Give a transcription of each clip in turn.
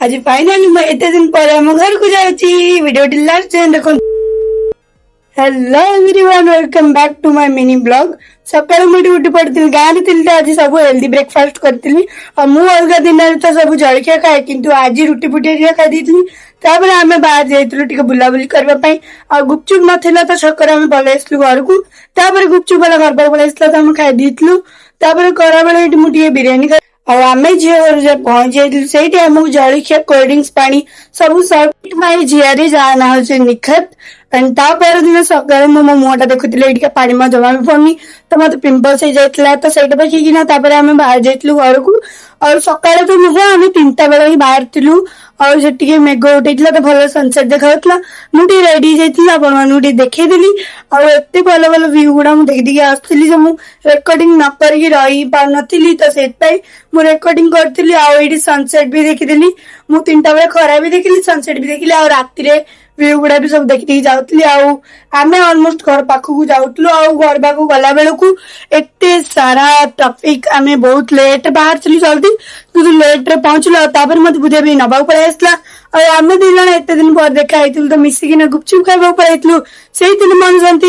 आज फाइनाली मैं एते दिन पर हम घर को जाउची वीडियो टी लास्ट टाइम देखो। Hello everyone welcome back to my mini blog. सकाळ मुठी उठी पड़ती गाँव थी आज सब हेल्दी ब्रेकफास्ट करी और मु अलग दिन तो सब जलखिया खाए किंतु आज रुटी फुटी खाई दी। तापर आम बाहर जाइलु बुलाबुली करने और गुपचुप नाला तो छकर आम पलू घर को। तापर गुपचुप वाला घर पर पलैसा तो आम खाई देलु। तापर खरा बेले मुझे बिरियानी और आम झील घर पहुंची जाइए आमको जलखिया कोल्ड ड्रिंक्स पानी सब सर्व माई झील जहाँ ना हूँ निखत। तापर दिन सकाଳେ मो मुहटा देखुली पानी में जमा भी पड़नी तो मत पिंपल्स हो जाता तो सही देखिकिना आम बाहर जाइलु घर को। और सकाଳେ तो नुहे आम 3टा बेले ही बाहर थिलु और से मेघ उठेगा तो भल सनसेट देखा मुझे रेडी जाती देखीदी और एत भल भल व्यू गुड़ा मुझे देखी आसती जो मुझे रेकर्डिंग न करके रही पार नी तो से रेकर्डिंग करी आईटी सनसेट भी देखीदी। मु 3टा बेले खरा भी देखी सनसेट भी देखी और राति व्यू गुड़ा भी सब देखी जाऊली। आम अलमोस्ट घर पाखक जाऊलु घर पाक गला बेलू एत सारा ट्राफिक आम बहुत लेट बाहर जल्दी लेट रे पहुंचलु। मत बुझे भी नवा पड़े आसला और आम दी जन एत दिन पर देखा तो मिसिकिना गुपचुप खावा पड़े से मन शांति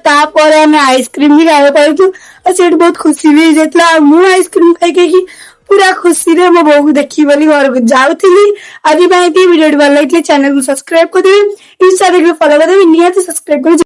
आम आइसक्रीम भी खावा पाइलु और से बहुत खुशी भी होता। मुझे आइसक्रीम खाई पूरा खुशी रे मो बो देखी बोली घर को जाऊली। आज वीडियो भल लगे चैनल को सब्सक्राइब कर इंस्टा देख फॉलो कर निहाती सब्सक्राइब कर।